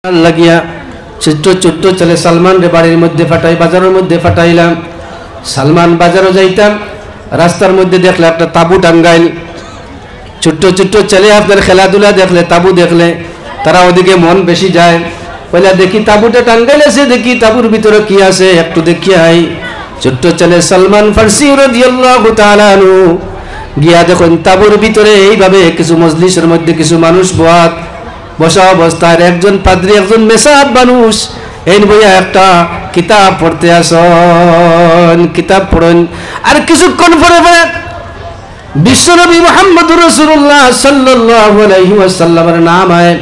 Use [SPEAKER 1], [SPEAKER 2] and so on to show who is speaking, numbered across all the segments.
[SPEAKER 1] লাগিয়া ছোট্ট ছোট্ট ছেলে সালমান রে বাড়ির মধ্যে ফাটাই বাজারের মধ্যে ফাটাইলাম। সালমান বাজারও যাইতাম, রাস্তার মধ্যে দেখলে একটা তাবু টাঙ্গাইল। ছোট্ট ছোট্ট ছেলে আপনার খেলাধুলা দেখলে, তাবু দেখলে তারা ওদিকে মন বেশি যায়। পয়লা দেখি তাবুটা টাঙ্গাইলেছে, দেখি তাবুর ভিতরে কি আছে একটু দেখি আই। ছোট্ট ছেলে সালমান ফার্সি রাদিয়াল্লাহু তাআলা আনহু গিয়া দেখুন তাবুর ভিতরে এইভাবে কিছু মজলিসের মধ্যে কিছু মানুষ বসা অবস্থায় একজন পাদ্রী, একজন মেসাব মানুষ এই বইয়া একটা কিতাব পড়তে আসন, কিতাব পড়েন। আর কিছুক্ষণ পরে পরে বিশ্বনবী মুহাম্মদুর রাসূলুল্লাহ সাল্লাল্লাহু আলাইহি ওয়াসাল্লামের নাম হয়।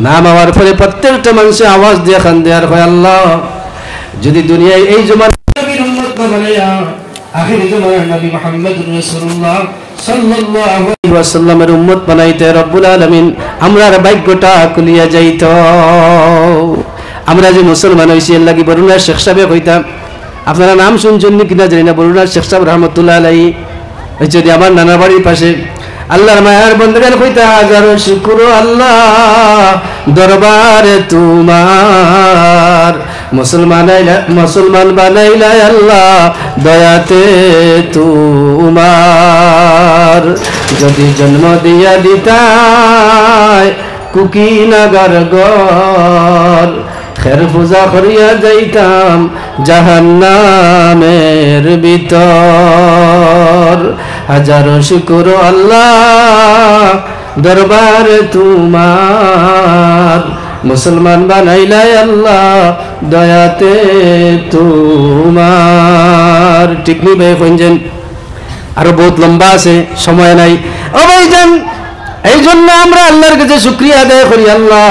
[SPEAKER 1] নাম হওয়ার পরে প্রত্যেকটা মানুষে আওয়াজ দিয়ে খান দেয়ার হয়, আল্লাহ যদি দুনিয়ায় এই জমানার নবীর উম্মত না বানাইয়া আখির জমানার নবী মুহাম্মদুর রাসূলুল্লাহ সাল্লাল্লাহু আলাইহি ওয়াসাল্লামের উম্মত বানাইতে রব্বুল আলামিন আমরার ভাগ্যটা খুলিয়া যাইত। আমরা যে মুসলমান হইছি এর লাগি বরুণার শেখ সাহেব কইতাম, আপনারা নাম শুনছেন কিনা জানি না, বরুণার শেখ সাহেব রহমতুল্লাহ আলাইহি যদি আমার নানার বাড়ির পাশে। আল্লাহর মায়ার বন্দেগান কইতা হাজারো শুকর আল্লাহ দরবারে তোমার, মুসলমান বানাইলা আল্লাহ দয়াতে তোমার। যদি জন্ম দিয়া দিতায় কুকিনাগার গর, খের পূজা করিয়া যাইতাম জাহান্নামের ভিতর। হাজারো শুকর আল্লাহ দরবারে তোমার, মুসলমান বানাইলাই আল্লাহ দয়াতে তোমার। ঠিক নি ভাই কইছেন? আরো বহুত লম্বা আছে, সময় নাই। ও ভাইজান, এই জন্য আমরা আল্লাহর কাছে শুকরিয়া আদায় করি, আল্লাহ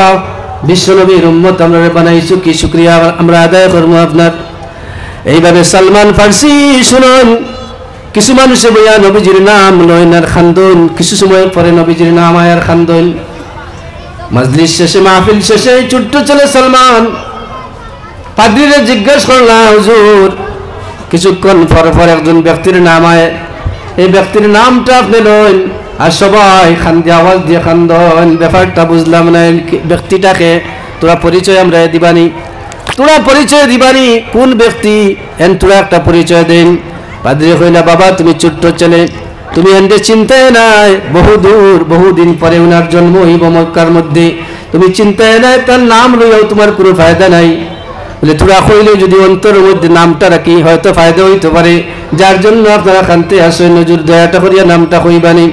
[SPEAKER 1] বিশ্বনবীর উম্মত আমরা বানাইছো, কি শুকরিয়া আমরা আদায় করবো আপনার। এইভাবে সালমান ফার্সি শুনুন, কিছু মানুষে বইয়া নবীজির নাম লইন আর খান্দন, কিছু সময় পরে নবীজির নাম আয়ার খান্দন। মজলিস শেষে, মাহফিল শেষে ছোট্ট ছেলে সালমান পাদ্রীরে জিজ্ঞেস করলাম, হুজুর কিছুক্ষণ পর একজন ব্যক্তির নাম আয়, এই ব্যক্তির নামটা আপনি লইন আর সবাই খান্দি আওয়াজ দিয়ে খান্দন। ব্যাপারটা বুঝলাম না, ব্যক্তিটাকে তোরা পরিচয় আমরা দিবানি, তোরা পরিচয় দিবানি কোন ব্যক্তি, এন তোরা একটা পরিচয় দেন। পাদ্রী কইলা, বাবা তুমি ছোট্ট ছেলে, তুমি এনতে চিন্তায় নাই, বহুদিন পরে উনার জন্ম হইব মক্কার মধ্যে, তুমি চিন্তায় নাই, তার নাম লইয়াও তোমার কোনো ফায়দা নাই। বলে তোরা কইলে যদি অন্তরের মধ্যে নামটা রাখি হয়তো ফায়দা হইতে পারে, যার জন্য আপনারা খানতে আসেন, নজর দয়াটা করিয়া নামটা কইবানি।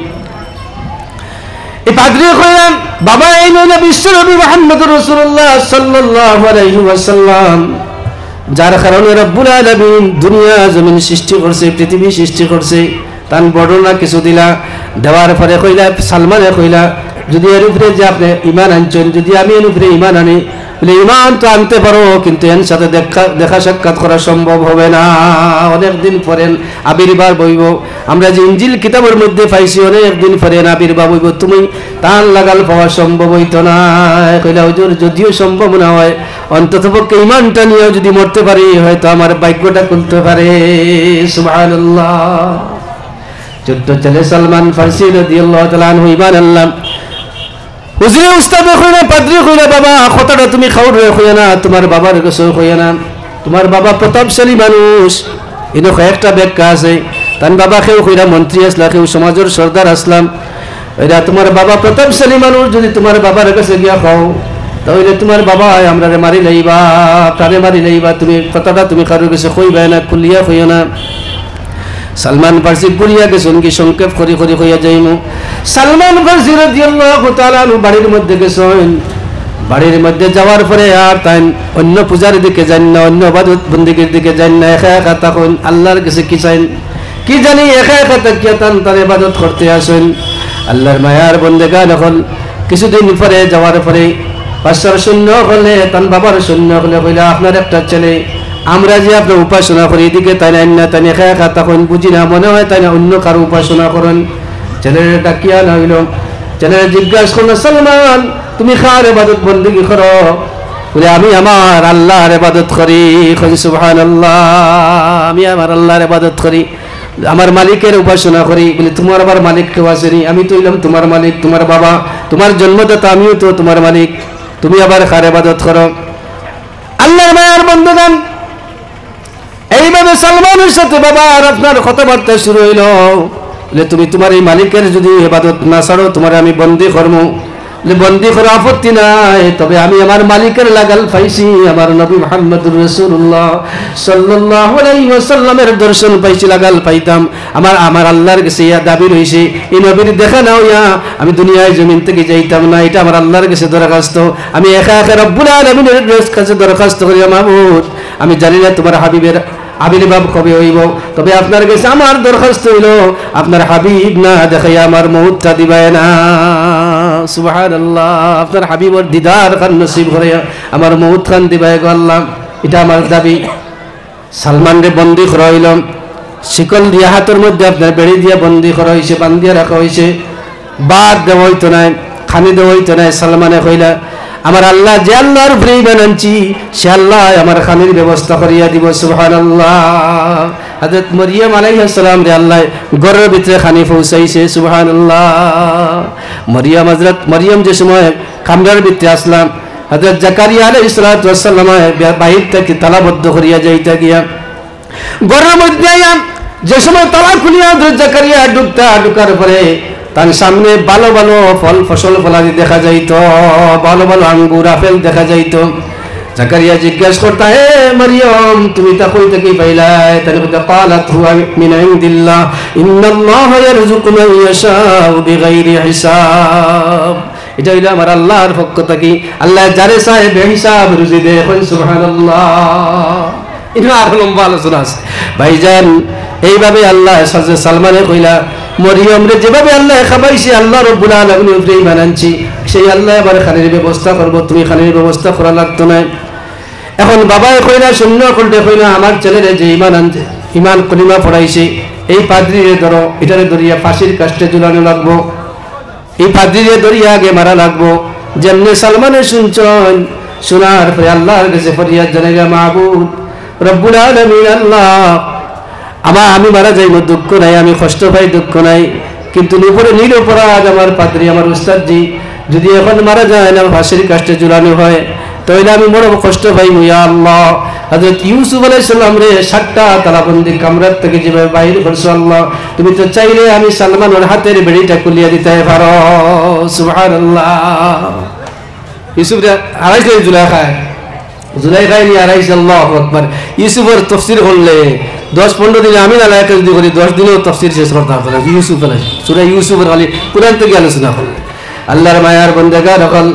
[SPEAKER 1] এই পাদ্রী কইলাম, বাবা এই নইলা বিশ্বনবী মুহাম্মদুর রাসূলুল্লাহ সাল্লাল্লাহু আলাইহি ওয়াসাল্লাম, যার কারণে রব্বুল আলামিন দুনিয়া জমিন সৃষ্টি করছে, পৃথিবী সৃষ্টি করছে। তান বর্ণনা কিছু দিলা, দেওয়ার পরে কইলা, সালমানে কইলা, যদি এর উপরে যে আপনি ইমান আনছেন, যদি আমি এর উপরে ইমান আনি, বলে ইমান তো আনতে পারো কিন্তু এর সাথে দেখা সাক্ষাৎ করা সম্ভব হবে না। অনেকদিন পরে আবির্ভাব হইব, আমরা যে ইনজিল কিতাবের মধ্যে পাইছি অনেকদিন পরে আবির্ভাব হইব, তুমি টান লাগাল পাওয়া সম্ভব হইতো না। কইলা, হুজুর যদিও সম্ভব না হয় অন্ততপক্ষে ইমানটা নিয়েও যদি মরতে পারি হয়তো আমার ভাগ্যটা খুলতে পারে। সুবহানাল্লাহ। ছোট্ট ছেলে সালমান ফার্সি রাদিয়াল্লাহু তাআলা আনহু ইমান আনলাম। হুজুরে উস্তাদ কইলা, পাদ্রী কইলা, বাবা কথাটা তুমি খাওয়ার কইয়া না, তোমার বাবার কাছে কইয়া না, তোমার বাবা প্রতাপশালী মানুষ, এনে কয়েকটা ব্যাখ্যা আছে। তান বাবা কেউ কইরা মন্ত্রী আসলা, কেউ সমাজের সর্দার আসলাম, এরা তোমার বাবা প্রতাপশালী মানুষ, যদি তোমার বাবার কাছে গিয়া খাও তাহলে তোমার বাবা আমরা মারি লইবা, তারে মারি লইবা, তুমি কথাটা তুমি কারোর কাছে কইবা না, খুলিয়া কইয়া না। সালমান ফার্সি পুরিয়া গেছেন কি সংক্ষেপ করি হইয়া যাইমু। সালমান ফার্সি রাদিয়াল্লাহু তাআলা আনহু বাড়ির মধ্যে গেছেন। বাড়ির মধ্যে যাওয়ার পরে আর তাই অন্য পূজার দিকে যান না, অন্য ইবাদত বন্দেগীর দিকে যান না, একা একা তখন আল্লাহর কাছে কি চাইন কি জানি, একা একা তাকিয়া তার ইবাদত করতে আসেন। আল্লাহর মায়ার বন্দেগান এখন কিছুদিন পরে যাওয়ার পরে পাঁচশোর শূন্য হলে তার বাবার শূন্য হলে কইলা, আপনার একটা ছেলে, আমরা যে আপনার উপাসনা করি এদিকে তাই না, তাই একা একা তখন বুঝি না, মনে হয় তাই না অন্য কারো উপাসনা করেন। ছেলের ডাকিয়া না হইল, ছেলের জিজ্ঞাসা করলো, সালমান তুমি কার ইবাদত বন্দেগী করো? বলে, আমি আমার আল্লাহর ইবাদত করি। সুবহানাল্লাহ, আমি আমার আল্লাহর ইবাদত করি। আমার মালিকের উপাসনা করি। বলে তোমার আবার মালিক কেউ আসেনি? আমি তো হইলাম তোমার মালিক, তোমার বাবা, তোমার জন্মদাতা, আমিও তো তোমার মালিক। তুমি আবার কার ইবাদত করো? আল্লাহর মায়ার বন্ধুগণ, এইভাবে সালমানের সাথে বাবার আপনার কথাবার্তা শুরু হইল। তুমি তোমার এই মালিকের যদি ইবাদত না ছাড়ো, তোমার আমি বন্দী করবো। বন্দী করে আপত্তি নাই, তবে আমি আমার মালিকের লাগাল পাইছি, আমার নবী মুহাম্মদুর রাসূলুল্লাহ সাল্লাল্লাহু আলাইহি ওয়াসাল্লামের দর্শন পাইছি, লাগাল পাইতাম। আমার আল্লাহর কাছে ইয়া দাবি রইছে, এই নবীর দেখা নাও ইয়া আমি দুনিয়ায় জমিন থেকে যাইতাম না। এটা আমার আল্লাহর কাছে দরখাস্ত। আমি একা একা রব্বুল আলামিনের কাছে দরখাস্ত করি, মাবুদ আমি জানি না তোমার হাবিবের আবির্ভাব কবে হইব, তবে আপনার কাছে আমার দরখাস্ত হইল আপনার হাবিব না দেখাইয়া আমার মউতটা দিবায় না। সুবহানাল্লাহ, আপনার হাবিবর দিদার খান নসিব করে আমার মউত খান দিবায় গো আল্লাহ, এটা আমার দাবি। সালমান রে বন্দী করা হইল, শিকল দিয়া হাতের মধ্যে আপনার বেড়ি দিয়া বন্দী করা হয়েছে, বান্ধিয়া রাখা হয়েছে, বাদ দেওয়া হইতো নাই, খানি দেওয়া হইতো নাই। সালমানে কইলা আমার আল্লাহ যে আল্লাহর উপরে ঈমান আনছি সে আল্লাহ আমার খানির ব্যবস্থা করিয়া দিব। সুবহানাল্লাহ, হযরত মরিয়ম আলাইহিস সালাম রে আল্লাহ ঘরের ভিতরে খানি পৌঁছাইছে। সুবহানাল্লাহ, হযরত মরিয়ম যে সময় কামরার ভিতরে আসলাম, হযরত জাকারিয়া আলাইহিস সালাতু ওয়াস সালাম বাহির থেকে তালাবদ্ধ করিয়া যাইতা গিয়া ঘরের মধ্যে যে সময় তালা খুলিয়া হযরত জাকারিয়া ঢুকার পরে তার সামনে ভালো ভালো ফল ফসল ফলাদি দেখা যাইত, ভালো ভালো আঙ্গুর আপেল দেখা যাইত। জাকারিয়া জিজ্ঞাসা করতা, হে মরিয়ম তুমি তা কই থেকে পাইলাই? তার বলতে ক্বালাত হুয়া মিন ইনদিল্লাহ ইন্নাল্লাহা ইয়ারযুকু মান ইয়াশাউ বিগাইরি হিসাব। এটা হইল আমার আল্লাহর পক্ষ থেকে, আল্লাহ যারে চায় বেহিসাব রুজি দেয়। সুবহানাল্লাহ, এটা আর লম্বা আলোচনা আছে ভাইজান। এইভাবে আল্লাহ সালমানে কইলা মরিয়ম রে যেভাবে আল্লাহ খাবাইছে, আল্লাহ রাব্বুল আলামিনের উপরে ঈমান আনছি, সেই আল্লাহ এবার খানির ব্যবস্থা করবো, তুমি খানির ব্যবস্থা করা লাগতো না। এখন বাবাই কইনা শূন্য করতে কইনা আমার ছেলেরে যে ঈমান কলিমা পড়াইছে, এই পাদ্রীরে ধরো, এটারে ধরিয়া ফাঁসির কাষ্টে ঝুলানো লাগবো, এই পাদ্রীরে ধরিয়া আগে মারা লাগবো। যেমনি সালমানে শুনছেন, শোনার পরে আল্লাহর কাছে ফরিয়াদ জানাইয়া, মাবুদ রব্বুল আলামিন আল্লাহ আমি মারা যাইব দুঃখ নাই, আমি কষ্ট পাই দুঃখ নাই, কিন্তু নিরপরাধ আমার পাদ্রী আমার উস্তাদজি যদি এখন মারা যায় না, ফাঁসির কাষ্টে ঝুলানো হয়, তাহলে আমি বড় কষ্ট পাই। ইয়া আল্লাহ, হযরত ইউসুফ আলাইহিস সালাম রে 7টা তালাবন্দি কামরার থেকে যেভাবে বাইরে করছো, আল্লাহ তুমি তো চাইলে আমি সালমানের হাতের বেড়িটা খুলিয়া দিতে পারো। সুবহানাল্লাহ, ইউসুফ রে আড়াইছে জুলাইখায় নিয়ে আড়াইছে। আল্লাহু আকবার। ইউসুফের তাফসীর করলে 10-15 দিনে আমি না লাগে যদি করি 10 দিনেও তাফসীর শেষ করতে পারতাম। ইউসুফ আলাইহিস সূরা ইউসুফের খালি কুরআন থেকে আলোচনা করলে। আল্লাহর মায়ার বান্দাগণ রাখাল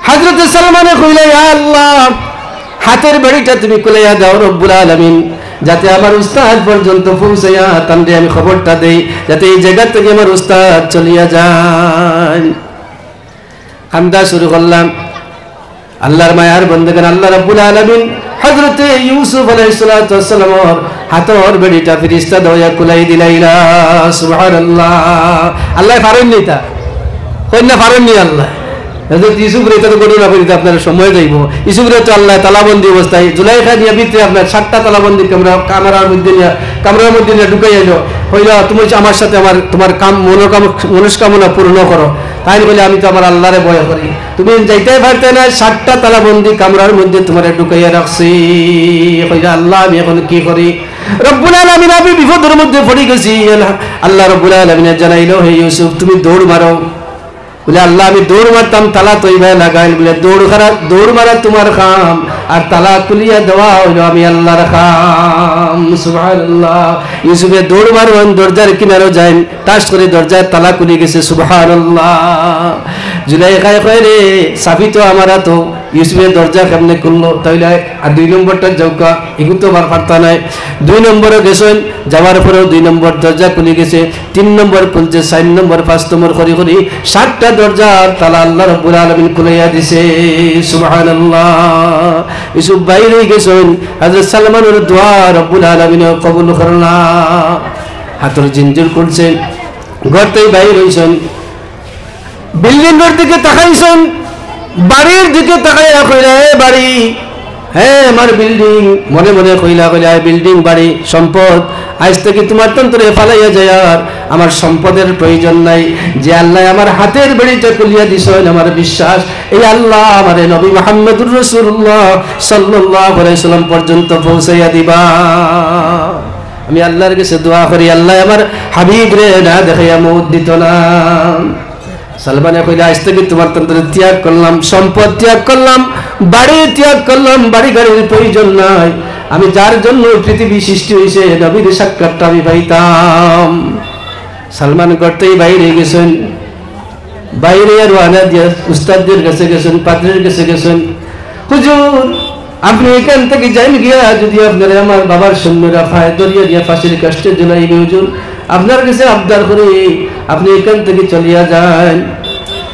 [SPEAKER 1] হযরত সালমানে কইলে, ইয়া আল্লাহ হাতের বেড়িটা তুমি খুলাইয়া দাও রব্বুল আলামিন, যাতে আমার উস্তাদ পর্যন্ত পৌঁছাইয়া তানরে আমি খবরটা দেই, যাতে এই জায়গা থেকে আমার উস্তাদ চলিয়া যায়। কান্দা শুরু করলাম। আল্লাহর মায়ার বান্দাগণ আল্লাহ রাব্বুল আলামিন হযরত ইউসুফ আলাইহিস সালাতু ওয়াস সালামের হাতের বেড়িটা ফেরেশতা দয়া কুলাই দিলাইলা। সুবহানাল্লাহ, আল্লাহ পারেন নি, তা কইনা পারেন নি আল্লাহ। হযরত ইউসুফ রে তো ঘটনা বলিতে আপনার সময় যাইব। ইউসুফ রে তো আল্লাহ তালাবন্দি অবস্থায় জুলাইখা নিয়ে ভিতরে আপনার 7টা তালাবন্দি কামরার মধ্যে নিয়ে ঢুকাইয়া যাও, হইল তুমি আমার সাথে তোমার মনস্কামনা পূর্ণ করো। তাই বলে আমি তো আমার আল্লাহরে ভয় করি, তুমি যাইতেই পারতে না, 7টা তালাবন্দি কামরার মধ্যে তোমার ঢুকাইয়া রাখছি। কইলা আল্লাহ আমি এখন কি করি? রব্বুল আলামিন আমি বিপদের মধ্যে পড়ে গেছি। আল্লাহ রব্বুল আলামিন জানাইলো, হে ইউসুফ তুমি দৌড় মারো। বলে আল্লাহ আমি দৌড় মারতাম, তালা তৈবাই লাগাইল। বলে দৌড় মারা তোমার কাম, আর তালা খুলিয়া দেওয়া হইল আমি আল্লাহর কাম। সুবহানাল্লাহ, ইউসুফে দৌড় মারবেন, দরজার কিনারও যায়, টাস করে দরজায় তালা খুলে গেছে। সুবহানাল্লাহ, জুলাইখায় কয় রে সাফি তো আমার তো ইউসুফের দরজা কেমনে খুললো? তাইলে আর 2 নম্বরটা যাওকা এগুলো তো আমার পারতা নাই। 2 নম্বরে গেছেন, যাওয়ার পরেও 2 নম্বর দরজা খুলে গেছে, 3 নম্বর খুলছে, 4 নম্বর 5 নম্বর করি 7টা দরজার তালা আল্লাহ রাব্বুল আলামিন খুলাইয়া দিছে। সুবহানাল্লাহ, ইউসুফ বাইরে গেছেন, হযরত সালমানের দোয়া রাব্বুল আলামিন কবুল করলা। হাতের জিনজির করছেন, ঘর থেকে বাইরে হইছেন, বিল্ডিংয়ের দিকে তাকাইছেন, বাড়ির দিকে তাকাইয়া কইরা, এ বাড়ি, হ্যাঁ আমার বিল্ডিং, মনে মনে কইলা বিল্ডিং বাড়ি সম্পদ আজ থেকে তোমার তন্ত্রে ফালাইয়া যায়, আর আমার সম্পদের প্রয়োজন নাই। যে আল্লাহ আমার হাতের বেড়িটা খুলিয়া দিছেন, আমার বিশ্বাস এই আল্লাহ আমারে নবী মুহাম্মদুর রাসূলুল্লাহ সাল্লাল্লাহু আলাইহি সাল্লাম পর্যন্ত পৌঁছাইয়া দিবা। আমি আল্লাহর কাছে দোয়া করি, আল্লাহ আমার হাবিব রে না দেখাইয়া মউত দিত না। সালমানে কইলা আজ থেকে তোমার তন্ত্রে ত্যাগ করলাম, সম্পদ ত্যাগ করলাম, বাড়ি ত্যাগ করলাম, বাড়ি গাড়ির প্রয়োজন নাই। আমি যার জন্য পৃথিবী সৃষ্টি হয়েছে নবীর সাক্ষাৎটা আমি পাইতাম। সালমান করতেই বাইরে গেছেন, বাইরে রওনা দিয়ে উস্তাদদের কাছে গেছেন, পাদ্রীর কাছে গেছেন, হুজুর আপনি এখান থেকে যাইন গিয়া যদি আপনারা আমার বাবার সৈন্যরা ফায় দরিয়া দিয়া ফাঁসির কাষ্টে জ্বলাইবে, হুজুর আপনার কাছে আবদার করে আপনি এখান থেকে চলিয়া যান।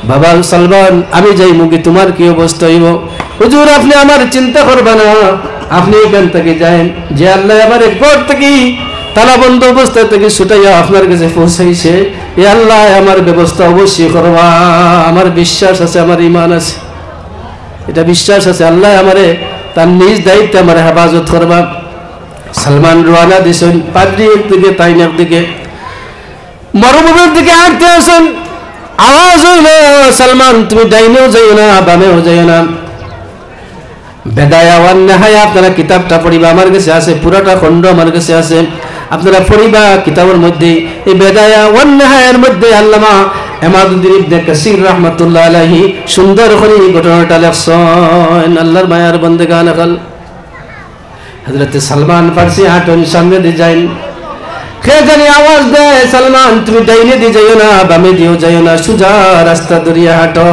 [SPEAKER 1] বাবা সালমান আমি যাই মুখে তোমার কি অবস্থা হইব? হুজুর আপনি আমার চিন্তা করবা না, আপনি এখান থেকে যান। যে আল্লাহ আমার একবার থেকে তালা বন্ধ অবস্থা থেকে ছুটাইয়া আপনার কাছে পৌঁছাইছে, এ আল্লাহ আমার ব্যবস্থা অবশ্যই করবা। আমার বিশ্বাস আছে, আমার ইমান আছে, এটা বিশ্বাস আছে আল্লাহ আমারে তার নিজ দায়িত্বে আমার হেফাজত করবা। সালমান রওনা দিছেন, পাদ্রী একদিকে তাইন একদিকে, মরুভূমির দিকে হাঁটতে আসেন। আওয়াজ হইল সালমান তুমি ডাইনেও যাইও না, বামেও যাইও না। বেদায়া ওয়ান নেহায়া আপনারা কিতাবটা পড়িবা, আমার কাছে আছে, পুরাটা খণ্ড আমার কাছে আছে, আপনারা পড়িবা কিতাবের মধ্যে। এই বেদায়া ওয়ান নেহায়ার মধ্যে আল্লামা ইমাদুদ্দিন ইবনে কাসির রাহমাতুল্লাহ আলাইহি সুন্দর করে এই ঘটনাটা লেখছেন। আল্লাহর মায়ার বন্দেগান হল হযরত সালমান ফারসি হাঁটুন, সামনে দিয়ে যাইন, কে জানি আওয়াজ দেয় সালমান তুমি ডাইনে দিয়ে যাইও না, বামে দিয়েও যাইও না, সোজা রাস্তা ধরিয়া হাঁটো।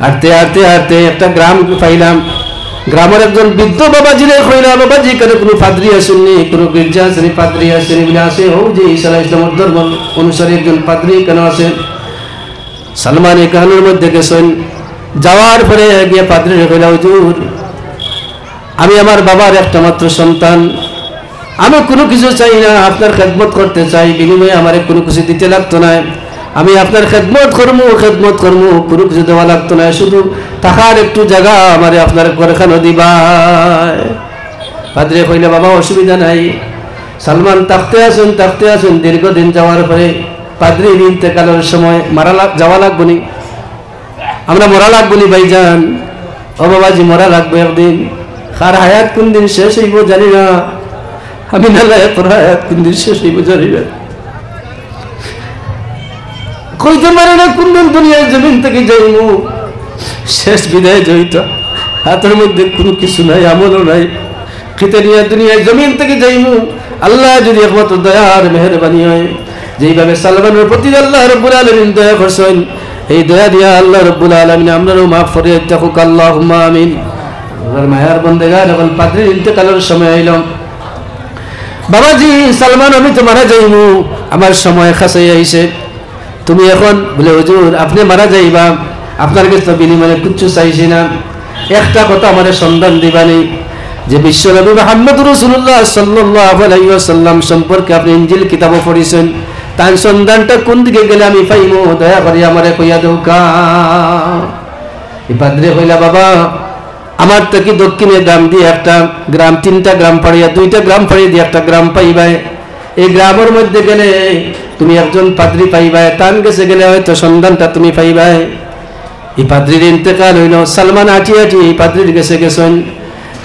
[SPEAKER 1] হাঁটতে হাঁটতে হাঁটতে একটা গ্রাম পাইলাম। গ্রামের একজন বৃদ্ধ বাবাজিরে কইলা, বাবাজি কেন কোনো পাদ্রী আসেননি, কোনো গির্জা আসেনি, পাদ্রী আসেনি? বলে আসে, ও যে ঈসা আলাইহিস সালামের ধর্ম অনুসারী একজন পাদ্রী কেন আসেন? সালমান এই কাহানের মধ্যে গেছেন। যাওয়ার পরে গিয়ে পাদ্রীরে কইলা, হুজুর আমি আমার বাবার একটা মাত্র সন্তান, আমি কোনো কিছু চাই না, আপনার খেদমত করতে চাই, বিনিময়ে আমার কোনো কিছু দিতে লাগতো না, আমি আপনার খেদমত করবো, কোনো কিছু দেওয়া লাগতো না, শুধু থাকার একটু জায়গা আমারে আপনার ঘরখানো দিবা। পাদ্রী কইলে বাবা অসুবিধা নাই। সালমান থাকতে আসুন। দীর্ঘদিন যাওয়ার পরে পাদ্রীর ইন্তেকালের সময় যাওয়া লাগবো নি, আমরা মরা লাগবো নি ভাইজান। ও বাবাজি মরা লাগবে একদিন, কার হায়াত কোন দিন শেষ হইব জানি না, আমি না তোর হায়াত কোন দিন শেষ হইব জানি না, কইতে পারে না কোন দিন দুনিয়ার জমিন থেকে যাইব। শেষ বিদায় জয়িত, হাতের মধ্যে কোনো কিছু নাই, আমলও নাই, খেতে নিয়ে দুনিয়ার জমিন থেকে যাইব। আল্লাহ যদি একমাত্র দয়ার মেহেরবানি হয়, যেইভাবে সালমানের প্রতি আল্লাহ রাব্বুল আলামিন দয়া করছেন, এই দয়া দিয়া আল্লাহ রাব্বুল আলামিন আমরাও মাফ করে থাকুক, আল্লাহুম্মা আমিন। আমার মায়ার বন্দেগান এখন পাদ্রীর ইন্তেকালের সময় আইলাম। বাবাজি সালমান আমি তো মারা যাইব, আমার সময় কাছে আইছে, তুমি এখন বলে হুজুর আপনি মারা যাইবা, আপনার কাছে তো বিনিময়ে কিচ্ছু চাইছি না, একটা কথা আমার সন্ধান দিবানি, যে বিশ্বনবী মুহাম্মদুর রাসূলুল্লাহ সাল্লাল্লাহু আলাইহি ওয়াসাল্লাম সম্পর্কে আপনি ইনজিল কিতাবও পড়িছেন, তার সন্ধানটা কোন দিকে গেলে আমি পাইমু, দয়া করে আমারে কইয়া দাও কা। এই পাদ্রী কইলা বাবা আমার থেকে দক্ষিণে গ্রাম দিয়ে একটা গ্রাম, 3টা গ্রাম পাড়িয়া 2টা গ্রাম পাড়িয়ে দিয়ে একটা গ্রাম পাইবাই, এই গ্রামের মধ্যে গেলে তুমি একজন পাদ্রী পাইবাই, তান গেছে গেলে হয়তো সন্ধানটা তুমি পাইবাই। এই পাদ্রীর ইন্তেকাল হইল। সালমান হাঁটি হাঁটি এই পাদ্রীর কাছে গেছেন।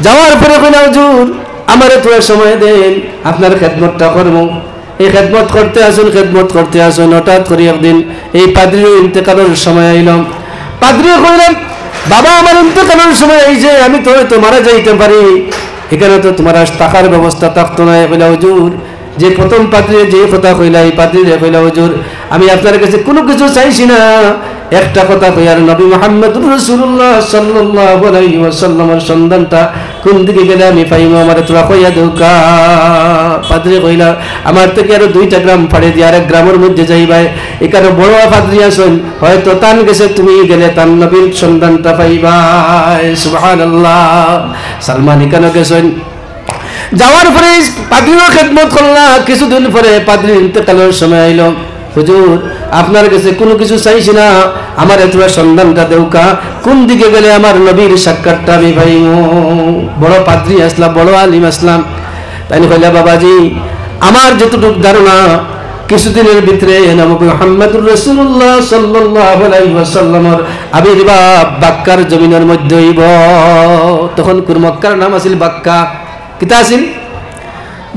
[SPEAKER 1] যাওয়ার পরে কইলা হুজুর আমারে তো সময় দেন, আপনার খেদমতটা করবো। এই খেদমত করতে আসুন। হঠাৎ করে একদিন এই পাদ্রীর ইন্তেকালের সময় আইলাম। পাদ্রী কইলেন বাবা আমার ইন্তেকালের সময় এই যে আমি তো হয়তো মারা যাইতে পারি, এখানে তো তোমার টাকার ব্যবস্থা থাকতো না। কইলা হুজুর যে প্রথম পাদ্রী যে কথা কইলা, এই পাদ্রীরে কইলা হুজুর আমি আপনার কাছে কোনো কিছু চাইছি না, একটা কথা কইয়ার নবী মুহাম্মদুর রাসূলুল্লাহ সাল্লাল্লাহু আলাইহি ওয়াসাল্লামের সন্ধানটা কোন দিকে গেলে আমি পাইমু, আমারে তোরা কইয়া দাও কা। পাদ্রী কইলা আমার থেকে আরো 2টা গ্রাম পাড়ে দিয়ে আরেক গ্রামের মধ্যে যাইবাই, এখানে বড় পাদ্রী আছেন, হয়তো তান গেছে তুমি গেলে তান নবীর সন্ধানটা পাইবাই। সুবহানাল্লাহ। সালমান এখানে গেছেন। যাওয়ার পরে পাদ্রীর খেদমত করলা, কিছুদিন পরে পাদ্রীর ইন্তেকালের সময় আইল। হুজুর আপনার কাছে কোনো কিছু চাইছি না, আমার এত সন্ধানটা দেউকা, কোন দিকে গেলে আমার নবীর সাক্ষাৎটা আমি পাইব। বড় পাদ্রী আসলাম, বড় আলিম আসলাম। তাই কইলা বাবাজি আমার যতটুকু ধারণা কিছুদিনের ভিতরে নবী মুহাম্মদুর রাসূলুল্লাহ সাল্লাল্লাহু আলাইহি ওয়াসাল্লামের আবির্ভাব বাক্কার জমিনের মধ্যে হইব। তখন মক্কার নাম আছিল বাক্কা। কিতা আছিল?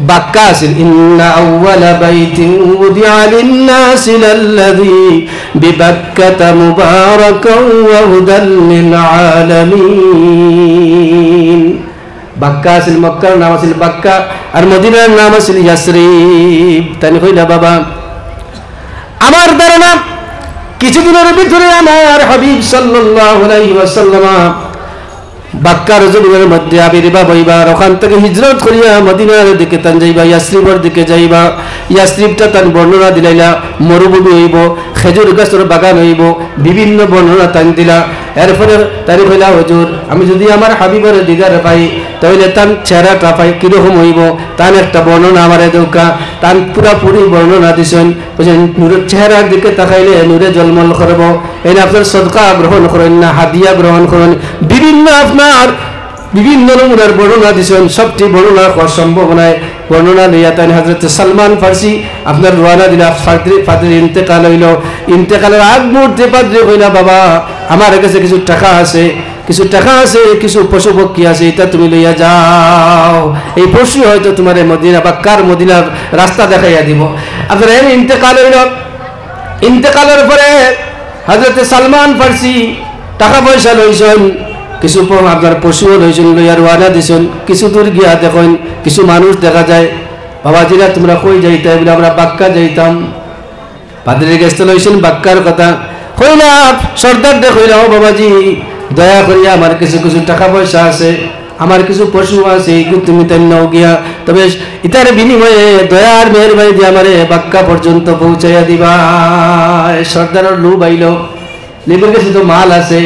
[SPEAKER 1] বাক্কা আছিল। ইন্না আউওয়ালা বাইতিন উদিআ লিন-নাসি লাল্লাযী বিবাক্কাতা মুবারাকান ওয়া হুদাল লিল আলামিন। বাক্কা আছিল, মক্কার নাম আছিল বাক্কা, আর মদিনার নাম আছিল ইয়াসরিব। তাই কইলা বাবা আমার ধারণা কিছুদিনের ভিতরে আমার হাবিব সাল্লাল্লাহু আলাইহি ওয়াসাল্লাম বাক্কার জমিনের মধ্যে আবির্ভাব হইবা, ওখান থেকে হিজরত করিয়া মদিনার দিকে তান যাইবা, ইয়াসরিবের দিকে যাইবা। ইয়াসরিবটা তান বর্ণনা দিলাইলা, মরুভূমি হইব, খেজুর গাছের বাগান হইব, বিভিন্ন বর্ণনা তান দিলা। এরপরে তারি কইলা হুজুর আমি যদি আমার হাবিবের দিদার পাই তাহলে তার চেহারাটা পাই কিরকম হইব, তার একটা বর্ণনা আমার দৌকা। তার পুরাপুরি বর্ণনা দিছেন, বুঝলেন নূরের চেহারার দিকে তাকাইলে নূরে জলমল করব। এই আপনার সদকা গ্রহণ করেন না হাদিয়া গ্রহণ করেন, বিভিন্ন আপনার বিভিন্ন নমুনার বর্ণনা দিছেন। সবটি বর্ণনা করার সম্ভাবনায় বর্ণনা লইয়া তাই হযরত সালমান ফার্সি আপনার রওনা দিলা। ফাদরির ইন্তেকাল হইল, ইন্তেকালের আগ মুহূর্তে পাদ্রী কইলা বাবা আমার কাছে কিছু টাকা আছে, কিছু পশু পক্ষী আছে, এটা তুমি লইয়া যাও। এই পশু হয়তো তোমার মদিনা বাক্কার মদিনার রাস্তা দেখাইয়া দিব। আপনার এর ইন্তেকাল হইল। ইন্তেকালের পরে হযরত সালমান ফার্সি টাকা পয়সা লইছেন, কিছু আপনার পশুও লইছেন, লইয়া রওনা দিছেন। কিছু দূর গিয়া দেখেন কিছু মানুষ দেখা যায়। বাবাজিরা তোমরা কই যাইতা? বলে আমরা বাক্কা যাইতাম। পাদ্রীর কাছে লইছেন বাক্কার কথা কইলা, সর্দার দে কইলা ও বাবাজি দয়া করিয়া আমার কিছু কিছু টাকা পয়সা আছে, আমার কিছু পশু আছে, তুমি তাই নাও গিয়া, তবে ইতার বিনিময়ে দয়ার মেহরবানি দিয়ে আমারে বাক্কা পর্যন্ত পৌঁছাইয়া দিবা। সর্দারের লু বাইল, লিবের কাছে তো মাল আছে,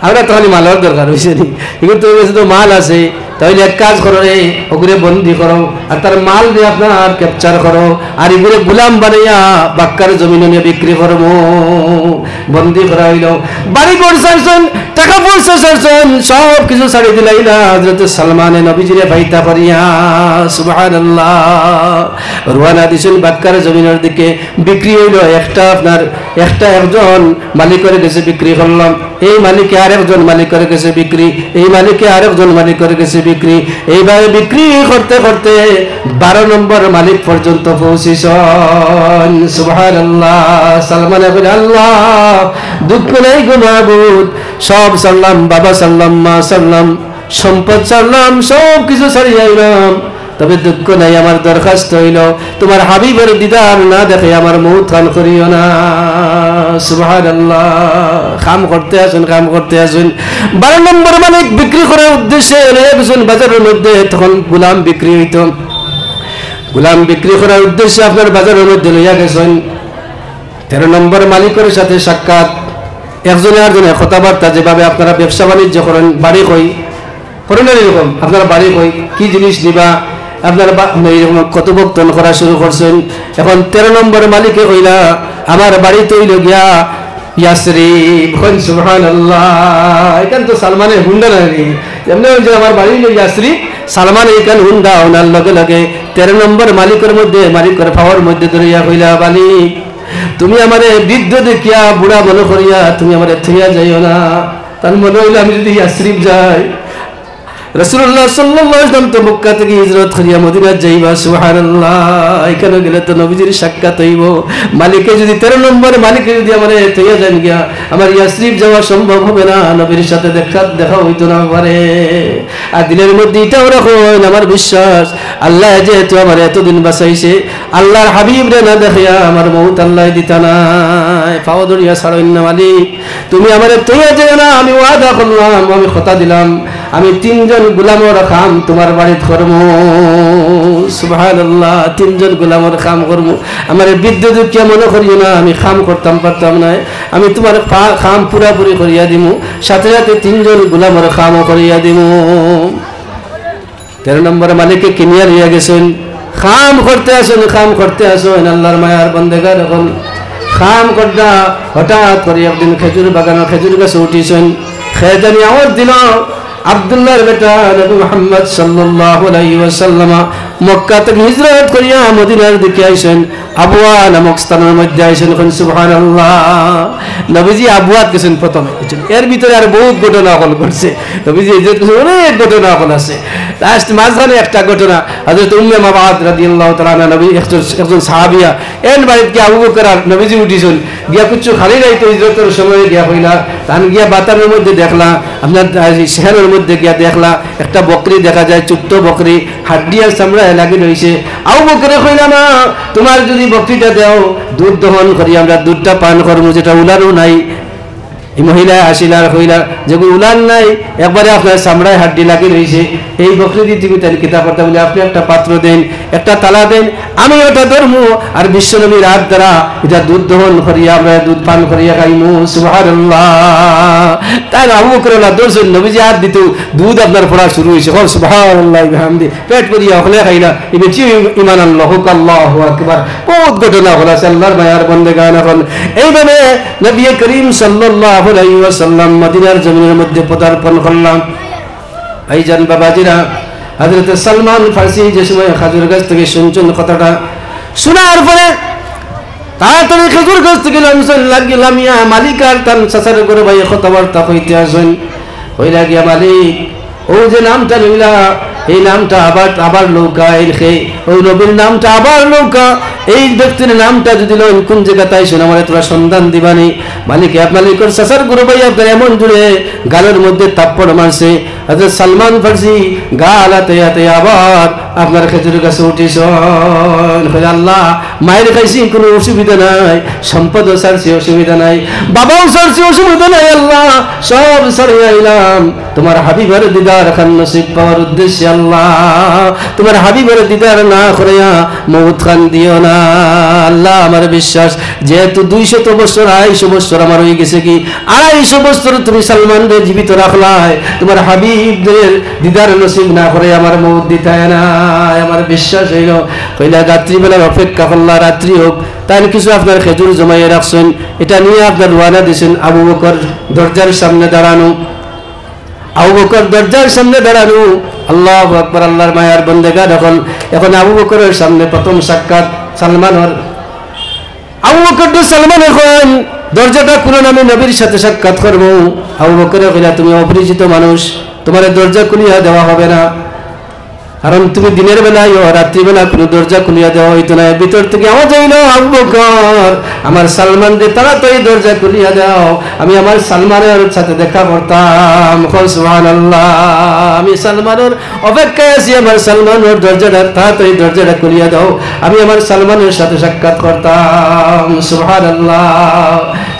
[SPEAKER 1] আমরা তাহলে মালের দরকার হয়েছে নি, এগুলো তোর কাছে তো মাল আছে, তাহলে এক কাজ করো রে ওগুলো বন্দি করো আর তার মাল দিয়ে আপনার ক্যাপচার করো, আর এগুলো গুলাম বানাইয়া বাক্কার জমিনে নিয়ে বিক্রি করবো। বন্দি করা হইল, বাড়ি ঘর ছাড়ছেন, টাকা পয়সা ছাড়ছেন, সব কিছু ছাড়ি দিলাইলা হযরত সালমানে নবীজিরে ভাইতা করিয়া। সুবহানাল্লাহ। রওনা দিছেন বাক্কার জমিনের দিকে। বিক্রি হইল একটা আপনার একজন মালিকের কাছে বিক্রি করলাম, এই মালিকে আরেকজন মালিকের কাছে বিক্রি, এই মালিকে আরেকজন মালিকের কাছে বিক্রি, এইভাবে বিক্রি করতে করতে 12 নম্বর মালিক পর্যন্ত পৌঁছিছেন। সুবহানাল্লাহ। সালমান বলে আল্লাহ দুঃখ নাই গো মাবুদ, সব সারলাম, বাবা সারলাম, মা সারলাম, সম্পদ সারলাম, সব কিছু ছাড়িয়ে আইলাম, তবে দুঃখ নাই, আমার দরখাস্ত হইল তোমার হাবিবের দিদার না দেখে আমার মৌত খান করিও না। সুবহানাল্লাহ। কাম করতে আসুন, কাম করতে আসুন। 12 নম্বর মালিক বিক্রি করার উদ্দেশ্যে লইয়া গেছেন বাজারের মধ্যে। তখন গোলাম বিক্রি হইত, গোলাম বিক্রি করার উদ্দেশ্যে আপনার বাজারের মধ্যে লইয়া গেছেন। 13 নম্বর মালিকের সাথে সাক্ষাৎ, একজনে আরেকজনের কথাবার্তা, যেভাবে আপনারা ব্যবসা বাণিজ্য করেন, বাড়ি কই করেন এরকম, আপনার বাড়ি কই, কি জিনিস নিবা, আপনারা এইরকম কথোপকথন করা শুরু করছেন। এখন 13 নম্বর মালিকে কইলা আমার বাড়ি তৈল গিয়া ইয়াসরিব। সুবহানাল্লাহ। এখান তো সালমানের হুন্ডা নাকি, এমনি আমার বাড়ি ইয়াসরিব, সালমান এইখান হুন্ডা ওনার লগে লগে 13 নম্বর মালিকের মধ্যে, মালিকের পাওয়ার মধ্যে ধরিয়া কইলা মালিক তুমি আমারে বৃদ্ধ দেখিয়া বুড়া মনে করিয়া তুমি আমারে থইয়া যাইও না। তার মনে হইল আমি যদি ইয়াসরিব যাই, রাসূলুল্লাহ সাল্লাল্লাহু আলাইহি ওয়াসাল্লাম তো মক্কা থেকে হিজরত করিয়া মদিনা যাইবা। সুবহানাল্লাহ। এখানে গেলে তো নবীজির সাক্ষাৎ হইব। মালিকে যদি 13 নম্বর মালিকে যদি আমারে থইয়া যান গিয়া, আমার ইয়াসরিব যাওয়া সম্ভব হবে না, নবীর সাথে দেখা হইতো না পারে। আর দিলের মধ্যে এটাও রাখুন আমার বিশ্বাস, আল্লাহ যেহেতু আমার এতদিন বাঁচাইছে, আল্লাহর হাবিব রে না দেখিয়া আমার মৌত আল্লাহ দিতা নাই। পাও ধরিয়া ছাড়েন না মালিক, তুমি আমারে থইয়া যাও না, আমি ওয়াদা করলাম, আমি কথা দিলাম, আমি 3 জন গোলামর কাম তোমার বাড়িতে করবো। সুবহানাল্লাহ। 3 জন গোলামর কাম করবো, আমার বৃদ্ধ দুঃখিয়া মনে করিও না, আমি কাম করতাম পারতাম না, আমি তোমার কাম পুরাপুরি করিয়া দিমু, সাথে সাথে 3 জন গোলামর কামও করিয়া দিমু। 13 নম্বর মালিকে কিনিয়া লইয়া গেছেন। খাম করতে আসুন আল্লাহর মায়ার বন্দেগার এখন খাম করতা হঠাৎ করে একদিন খেজুর বাগানো খেজুর গাছে উঠিছেন খেজানি আওয়াজ দিল আব্দুল্লাহর বেটা নবী মুহাম্মদ সাল্লাল্লাহু আলাইহি ওয়াসাল্লাম মক্কা থেকে হিজরত করিয়া মদিনার দিকে আইছেন আবওয়া নামক স্থানের মধ্যে আইছেন সুবহানাল্লাহ নবীজি আবওয়াত গেছেন প্রথমে এর ভিতরে আর বহুত ঘটনা হল করছে নবীজি হিজরত করেছেন অনেক ঘটনা হল আছে লাস্ট মাঝখানে একটা ঘটনা হযরত উম্মে মাবাদ রাদিয়াল্লাহু তাআলা আনহা নবী একজন সাহাবিয়া এন বাড়িতে আবু বকর আর নবীজি উঠিছেন গিয়া কিছু খালি নাই তো হিজরতের সময় গিয়া হইলা তান গিয়া বাতানের মধ্যে দেখলা আপনার শহরের মধ্যে গিয়া দেখলা একটা বকরি দেখা যায় ছোট্ট বকরি হাড্ডি আর চামড়া লাগি রয়েছে আবু বকরে কইলা না তোমার যদি বকরিটা দাও দুধ দহন করি আমরা দুধটা পান করবো যেটা উলারও নাই এই মহিলা আসিলার হইলা যেগুলো উলান নাই একবারে আপনার চামড়ায় হাড্ডি লাগি রয়েছে এই বকরি দিয়ে তুমি তার কিতাব করতে বলে আপনি একটা পাত্র দেন একটা তালা দেন আমি ওটা ধর্ম আর বিশ্বনবীর হাত দ্বারা এটা দুধ দহন করিয়া আমরা দুধ পান করিয়া খাইমু সুবহানাল্লাহ তাই আবু বকর দর্শন নবীজি হাত দিত দুধ আপনার পড়া শুরু হয়েছে সুবহানাল্লাহ বিহামদি পেট করিয়া হলে খাইলা এবার ইমান আল্লাহু আল্লাহু আকবার বহুত ঘটনা হল আল্লাহর মায়ার বন্দেগান এখন এইভাবে নবী করিম সাল্লাল্লাহু আলাইহি ওয়াসাল্লাম মদিনার জমিনের মধ্যে পদার্পণ করলাম ভাইজান বাবাজিরা হযরত সালমান ফারসি যে সময় খেজুর গাছ থেকে শুনছেন কথাটা শোনার পরে তাড়াতাড়ি খেজুর গাছ থেকে লাগিলাম ইয়া মালিক আর তার চাচার করে ভাই কথাবার্তা হইতে আসেন হইলা গিয়া মালিক ও যে নামটা লইলা এই নামটা আবার নৌকা এলখে ওই নবীর নামটা আবার নৌকা এই ব্যক্তির নামটা যদি লন কোন জায়গাতে আইসেন আমার তোরা সন্ধান দিবানি মালিক মালিকর চাচার গুরু ভাই আপনার এমন জুড়ে গালের মধ্যে তাপ্পড় মারছে হযরত সালমান ফারসি গাল হাতে আবার আপনার খেজুর গাছে উঠিস আল্লাহ মায়ের খাইছি কোনো অসুবিধা নাই সম্পদ সারছি অসুবিধা নাই বাবাও সারছি অসুবিধা নাই আল্লাহ সব সারে আইলাম তোমার হাবিবের দিদার খান নসিব পাওয়ার উদ্দেশ্যে আল্লাহ তোমার হাবিবের দিদার না করিয়া মউত খান দিও না আল্লাহ আমার বিশ্বাস যেহেতু 200 বছর 250 বছর আমার হয়ে গেছে কি 250 বছর তুমি সালমানকে জীবিত রাখলাই তোমার হাবিবদের দিদার নসিব না করে আমার মউত দিতায় না আমার বিশ্বাস হইল কইলা রাত্রিবেলার অপেক্ষা করলা রাত্রি হোক তাই কিছু আপনার খেজুর জমাইয়ে রাখছেন এটা নিয়ে আপনার রওনা দিয়েছেন আবু বকর দরজার সামনে দাঁড়ানো আবু বকর দরজার সামনে দাঁড়ানো আল্লাহু আকবার আল্লাহর মায়ার বন্দেগা এখন আবু বকরের সামনে প্রথম সাক্ষাৎ সালমানের আবু বকর তো সালমান এখন দরজাটা খুলে আমি নবীর সাথে সাক্ষাৎ করবো আবু বকর কইলা তুমি অপরিচিত মানুষ তোমার দরজা খুলিয়া দেওয়া হবে না কারণ তুমি দিনের বেলায় রাত্রিবেলা কোনো দরজা খুলিয়া দেওয়া হইতো না ভিতর থেকে আওয়াজ হইল আবু বকর আমার সালমান রে তাড়াতাড়ি দরজা খুলিয়া দাও আমি আমার সালমানের সাথে দেখা করতাম সুবহানাল্লাহ আমি সালমানের অপেক্ষায় আছি আমার সালমানের দরজাটা তাড়াতাড়ি দরজাটা খুলিয়া দাও আমি আমার সালমানের সাথে সাক্ষাৎ করতাম সুবহানাল্লাহ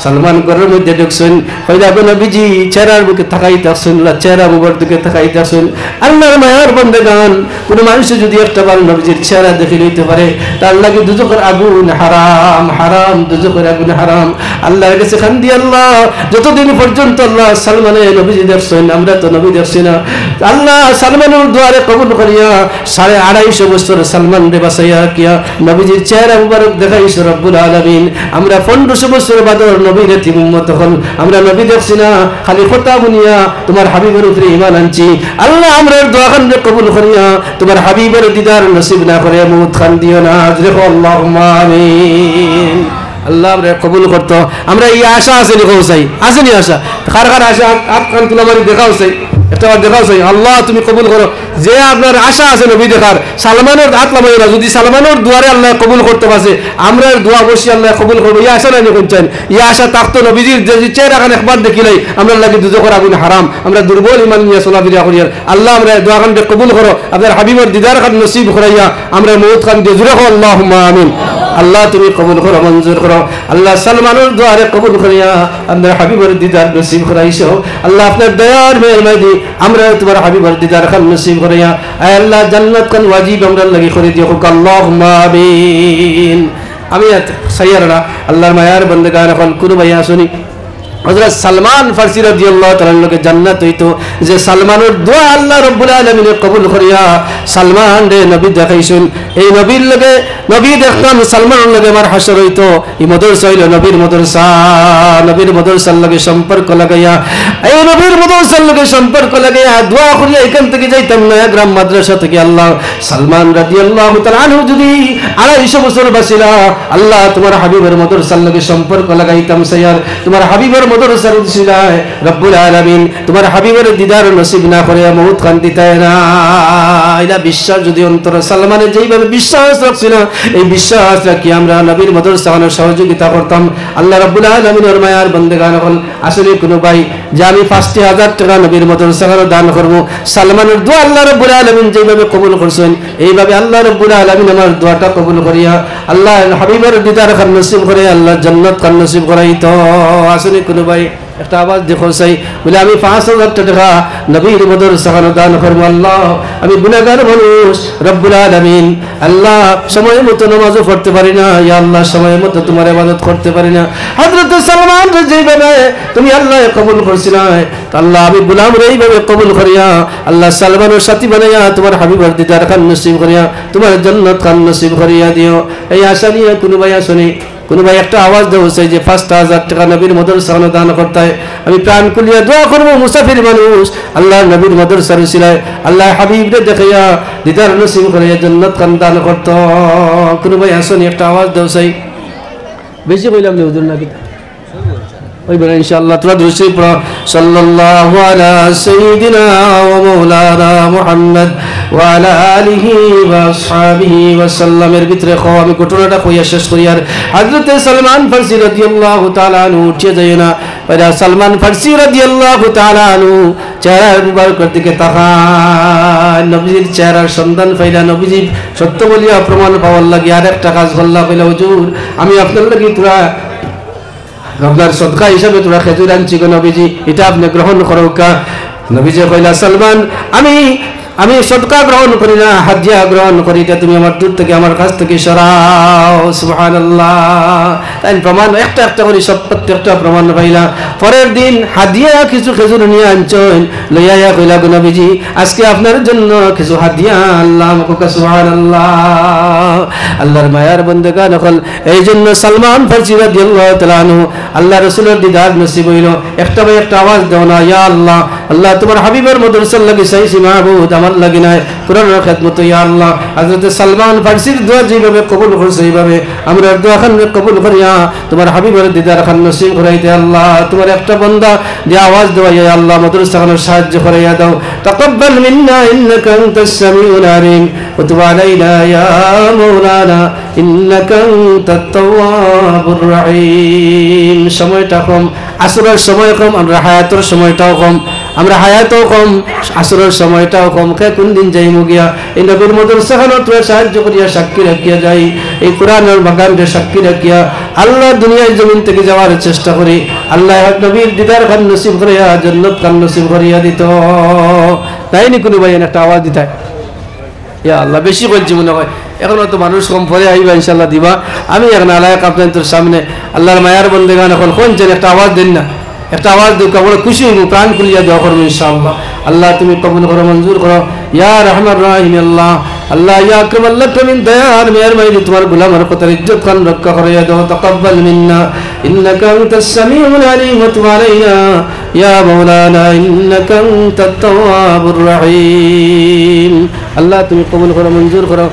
[SPEAKER 1] সালমান ঘরের মধ্যে ঢুকছেন কইলা নবীজি চেহারার বুকে তাকাইতাছেন চেহারা মুবার দিকে তাকাইতাছেন আল্লাহর মায়ার বান্দাগান কোন মানুষ যদি একটা বার নবীজির চেহারা দেখে লইতে পারে তার লাগে দুজকের আগুন হারাম হারাম দুজকের আগুন হারাম আল্লাহর কাছে খান্দি আল্লাহ যতদিন পর্যন্ত আল্লাহ সালমানের নবীজি দেখছেন আমরা তো নবী দেখছি না আল্লাহ সালমানের দুয়ারে কবুল করিয়া 250 বছর সালমান রে বাসাইয়া কিয়া নবীজির চেহারা মুবারক দেখাইছ রব্বুল আলামিন আমরা 1500 বছর বাদর নবীর এতিম উম্মত হল আমরা নবী দেখছি না খালি কথা বুনিয়া তোমার হাবিবের উপরে ঈমান আনছি আল্লাহ আমরার দোয়া খান কবুল করিয়া তোমার হাবিবের দিদার নসিব না করে মউত খান দিও না দেখো আল্লাহুম্মা আমিন আল্লাহ আমরা কবুল করতো আমরা এই আশা আছে নি কৌসাই আসেনি আশা কার কার আশা আপ কান তুলা মারি দেখাও চাই একটা দেখাও চাই আল্লাহ তুমি কবুল করো যে আপনার আশা আছে নবী দেখার সালমানের হাত লাগাই না যদি সালমানের দুয়ারে আল্লাহ কবুল করতে পারছে আমরা দোয়া অবশ্যই আল্লাহ কবুল করবো এই আশা নাই কোনছেন এই আশা থাকতো নবীজির যে চেহারা খান একবার দেখিলাই আমরা লাগে দুজকের আগুন হারাম আমরা দুর্বল ইমান নিয়ে চলাফেরা করি আল্লাহ আমরা দোয়া খান কবুল করো আপনার হাবিবের দিদার খান নসিব করাইয়া আমরা মউত খান দিয়ে জুড়ে আল্লাহুম্মা আমিন আল্লাহ তুমি কবুল করো মঞ্জুর করো আল্লাহ সালমানের দুয়ারে কবুল করিয়া আপনার হাবিবের দিদার নসিব করাইছো আল্লাহ আপনার দয়ার মেহরবানি আমরা তোমার হাবিবের দিদার খান নসিব করিয়া আয় আল্লাহ জান্নাত খান ওয়াজিব আমরা লাগি করে দিও আল্লাহুম্মা আমিন আমি সাইয়ারা আল্লাহর মায়ার বান্দাগান এখন কোন ভাই আসুনি হযরত সালমান ফারসি রাদিয়াল্লাহু তাআলা আনহুকে জান্নাত হইতো যে সালমানের দোয়া আল্লাহ রাব্বুল আলামিন কবুল করিয়া সালমান রে নবী দেখাইছেন এই নবীর লগে নবী দেখতাম সালমানের লগে আমার হাসর হইতো এই মাদ্রাসা হইল নবীর মাদ্রাসার লগে সম্পর্ক লাগাইয়া এই নবীর মাদ্রাসার লগে সম্পর্ক লাগাইয়া দোয়া করিয়া এখান থেকে যাইতাম না গ্রাম মাদ্রাসা থেকে আল্লাহ সালমান রাদিয়াল্লাহু তাআলা আনহু যদি 250 বছর বাঁচিলা আল্লাহ তোমার হাবিবের মাদ্রাসার লগে সম্পর্ক লাগাইতাম সাইয়ার তোমার হাবিবের মাদ্রাসার উসিলায় রব্বুল আলামিন তোমার হাবিবের দিদার নসিব না করে মউত খান দিতায় না এটা বিশ্বাস যদি অন্তর সালমানের যেইভাবে বিশ্বাস রাখছিল এই বিশ্বাস রাখি আমরা নবীর মাদ্রাসার সহযোগিতা করতাম আল্লাহ রব্বুল আলামিনের মায়ার বান্দাগান হল আসলে কোনো ভাই যে আমি 5000 টাকা নবীর মাদ্রাসার দান করব সালমানের দোয়া আল্লাহ রব্বুল আলামিন যেভাবে কবুল করছেন এইভাবে আল্লাহ রব্বুল আলামিন আমার দোয়াটা কবুল করিয়া আল্লাহ হাবিবের দিদার খান নসিব করে আল্লাহ জান্নাত খান নসিব করাইতো আসলে কোনো ভাই একটা আওয়াজ দেখো চাই বলে আমি 5000 টাকা নবীর মাদ্রাসার দান করব আল্লাহ আমি গুনাহগার মানুষ রব্বুল আলামিন আল্লাহ সময় মতো নামাজও পড়তে পারি না ইয়া আল্লাহ সময় মতো তোমার ইবাদত করতে পারি না হযরত সালমান যেভাবে তুমি আল্লাহ কবুল করছিলা আল্লাহ আমি গোলামরে এইভাবে কবুল করিয়া আল্লাহ সালমানের সাথী বানাইয়া তোমার হাবিবের দিদার খান নসিব করিয়া তোমার জান্নাত খান নসিব করিয়া দিও এই আশা নিয়ে কোনো ভাই আসুনি কোনো ভাই একটা আওয়াজ দেওয়া চাই যে 5000 টাকা নবীর মাদ্রাসার দান করতে হয় আমি প্রাণ খুলিয়া দোয়া করব মুসাফির মানুষ আল্লাহ নবীর মাদ্রাসার উসিলায় আল্লাহ হাবিবরে দেখাইয়া দিদার নসিব করিয়া জান্নাত খান দান করত কোনো ভাই আসুনি একটা আওয়াজ দেওয়া চাই বেশি কইলাম না হুজুর নাকি ওই বলে ইনশাআল্লাহ তোরা দুরূদ পড়ো সাল্লাল্লাহু আলা সাইয়্যিদিনা ওয়া মাওলানা মুহাম্মদ ওয়া আলা আলিহি ওয়া আসহাবিহি ওয়া সাল্লামের ভিতরে আমি ঘটনাটা কইয়া শেষ করি আর হযরত সালমান ফারসি রাদিয়াল্লাহু তাআলা আনহু উঠিয়া যায় না পরে সালমান ফারসি রাদিয়াল্লাহু তাআলা আনহু চেহারা মুবারকের দিকে তাকায় নবীর চেহারার সন্ধান পাইলা নবীজি সত্য বলিয়া প্রমাণ পাওয়ার লাগি আরেকটা কাজ করলা কইলা হুজুর আমি আপনার লাগি তোরা আপনার সদকা হিসাবে তোরা খেজুর আনছি গো নবীজি এটা আপনি গ্রহণ করো কা নবীজি কইলা সালমান আমি সদকা গ্রহণ করি না হাদিয়া গ্রহণ করি এটা তুমি আমার দূর থেকে আমার কাছ থেকে সরাও সুবহানাল্লাহ তাই প্রমাণ একটা একটা করে সব প্রত্যেকটা প্রমাণ পাইলা পরের দিন হাদিয়া কিছু খেজুর নিয়ে আনছেন লইয়া কইলা গো নবীজি আজকে আপনার জন্য কিছু হাদিয়া আল্লাহ আমাকে সুবহানাল্লাহ আল্লাহর মায়ার বান্দাগান হল এই জন্য সালমান ফারসি রাদিয়াল্লাহু তাআলা আনহু আল্লাহ রাসূলের দিদার নসিব হইল একটা ভাই একটা আওয়াজ দাও না ইয়া আল্লাহ আল্লাহ তোমার হাবিবের মাদ্রাসার লাগি সাইয়্যিদ মাহবুব আমার লাগি না কোরআনের খিদমত ইয়া আল্লাহ হযরত সালমান ফারসির দোয়া যেভাবে কবুল করছে এইভাবে আমরা দোয়া খান কবুল করিয়া তোমার হাবিবের দিদার খান নসিব করাইতে আল্লাহ তোমার একটা বান্দা যে আওয়াজ দেওয়া ইয়া আল্লাহ মাদ্রাসা খানের সাহায্য করাইয়া দাও তাকাব্বাল মিন্না ইন্নাকা আনতাস সামিউল আলিম ওয়া তুব আলাইনা ইয়া মাওলানা ইন্নাকা আনতাত তাওয়াবুর রহিম সময়টা কম আসরের সময় কম আমরা হায়াতের সময়টাও কম আমরা হায়াতও কম আসরের সময়টাও কম কে কোন দিন যাইমু গিয়া এই নবীর মাদ্রাসা খানত সাহায্য করিয়া সাক্ষী রাখিয়া যাই এই কোরআনের বাগানকে সাক্ষী রাখিয়া আল্লাহ দুনিয়ার জমিন থেকে যাওয়ার চেষ্টা করি আল্লাহ নবীর দিদার খান নসিব করিয়া জান্নাত খান নসিব করিয়া দিত তাই নি কোনো ভাই একটা আওয়াজ দিতে ইয়া আল্লাহ বেশি করছি মনে হয় এখনো তো মানুষ কম পরে আইবা ইনশাআল্লাহ দিবা আমি এখন আলাইক আপনাদের সামনে আল্লাহর মায়ার বান্দাগান এখন কোন যেন একটা আওয়াজ দেন না একটা আওয়াজ দিও কেমন খুশি হইব প্রাণ খুলিয়া দোয়া করবো ইনশাআল্লাহ আল্লাহ তুমি কবুল করো মঞ্জুর করো ইয়া রহমান রাহিম আল্লাহ আল্লাহ ইয়া আকরাম আল্লাহ তুমি দয়ার মেহেরবানি তোমার গোলামের কথা ইজ্জত খান রক্ষা করিয়া দাও তাকাব্বাল মিন্না ইন্নাকা আনতাস সামিউল আলিম ওয়া তুব আলাইনা ইয়া মাওলানা ইন্নাকা আনতাত তাওয়াবুর রহিম আল্লাহ তুমি কবুল করো মঞ্জুর করো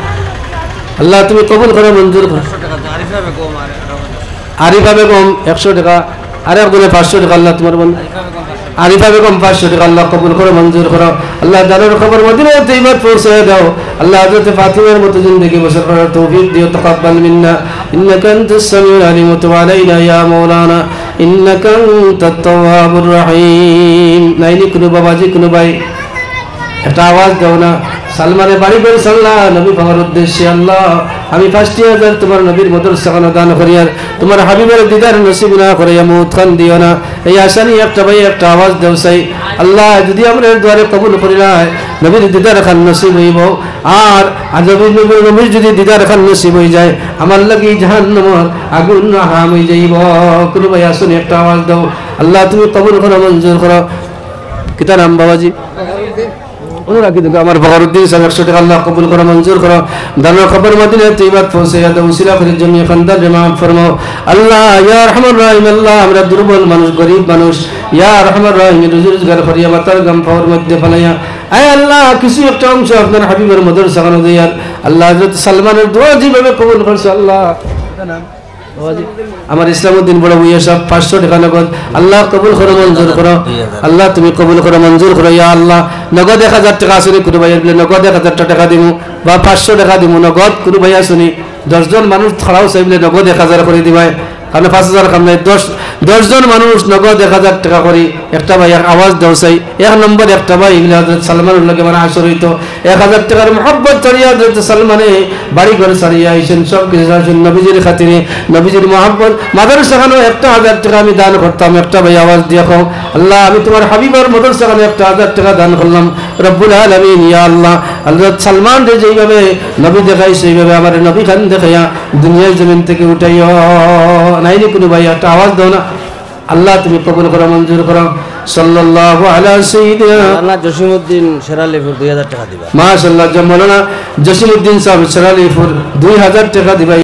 [SPEAKER 1] আল্লাহ তুমি কবুল করো মঞ্জুর করো আরিফা বেগম 100 টাকা আরে একজনে 500 টাকা আল্লাহ তোমার বন্ধু আরিফা বেগম 500 টাকা আল্লাহ কবুল করো মঞ্জুর করো আল্লাহ দানের খবর মদিনা তৈয়বা পৌঁছে দাও আল্লাহ হযরত ফাতিমার মতো জিন্দেগি বসর করার তৌফিক দিও তাকাব্বাল মিন্না ইন্নাকা আনতাস সামিউল আলিম ওয়া তুব আলাইনা ইয়া মাওলানা ইন্নাকা আনতাত তাওয়াবুর রহিম নাইনি কোনো বাবাজি কোনো ভাই একটা আওয়াজ দাও না সালমানে বাড়ি করে সাল্লাহ নবী পাওয়ার উদ্দেশ্যে আল্লাহ আমি 5000 তোমার নবীর মাদ্রাসা খানা দান করিয়ার তোমার হাবিবের দিদার নসিব না করিয়া মউত খান দিও না এই আশা নিয়ে একটা ভাই একটা আওয়াজ দেও চাই আল্লাহ যদি আমরা দুয়ারে কবুল করিলাই নবীর দিদার খান নসিব হইব আর নবীর যদি দিদার খান নসিব হয়ে যায় আমার লাগি জাহান্নামের আগুন হারাম হয়ে যাইব কোনো ভাই আসুন একটা আওয়াজ দাও আল্লাহ তুমি কবুল করো মঞ্জুর করো কিতা নাম বাবাজি অনুরাগী দেখো আমার ফখরুদ্দিন সাহেব 100 টাকা আল্লাহ কবুল করো মঞ্জুর করো দানের খবর মদিনা তৈবাত পৌঁছে দাও উসিলা করে জন্য খানদান রেমাম ফরমাও আল্লাহ ইয়া রহমান রহিম আল্লাহ আমরা দুর্বল মানুষ গরিব মানুষ ইয়া রহমান রহিম রোজগার করিয়া মাতার গাম পাওয়ার মধ্যে ফেলাইয়া আয় আল্লাহ কিছু একটা অংশ আপনার হাবিবের মদর সাগানো দিয়ার আল্লাহ হযরত সালমানের দোয়া যেভাবে কবুল করছে আল্লাহ আমার ইসলামউদ্দিন বড় ভূঁইয়া সব 500 টাকা নগদ আল্লাহ কবুল করো মঞ্জুর করো আল্লাহ তুমি কবুল করো মঞ্জুর করো ইয়া আল্লাহ নগদ 1000 টাকা আসলে কোনো ভাইয়া বলে নগদ 1000 টাকা দিমু বা 500 টাকা দিমু নগদ কোনো ভাইয়া শুনি 10 জন মানুষ খাড়াও চাইলে নগদ 1000 করে দিবাই কারণ 5000 কাম নাই 10 জন মানুষ নগদ 1000 টাকা করে একটা ভাই আওয়াজ দাও চাই এক নম্বর একটা ভাই হযরত সালমানের লগে মানে আসর হইতো 1000 টাকার মোহব্বত করিয়া হযরত সালমানে বাড়ি ঘর সারিয়া আইছেন সব কিছু নবীজির খাতিরে নবীজির মোহব্বত মাদ্রাসা খানো 1000 টাকা আমি দান করতাম একটা ভাই আওয়াজ দিয়া কও আল্লাহ আমি তোমার হাবিবের মাদ্রাসা খানো 1000 টাকা দান করলাম রব্বুল আলামিন ইয়া আল্লাহ হযরত সালমান রে যেইভাবে নবী দেখাই সেইভাবে আমার নবী খান দেখাইয়া দুনিয়ার জমিন থেকে উঠাইও নাইনি কোনো ভাই একটা আওয়াজ দাও না আল্লাহ তুমি কবুল করো মঞ্জুর করো সাল্লাল্লাহু আলা সাইয়্যিদিনা
[SPEAKER 2] আল্লাহ জসিমউদ্দিন শেরালিপুর 2000 টাকা দিবা
[SPEAKER 1] মাশাআল্লাহ মাওলানা জসিমউদ্দিন সাহেব শেরালিপুর 2000 টাকা দিবা।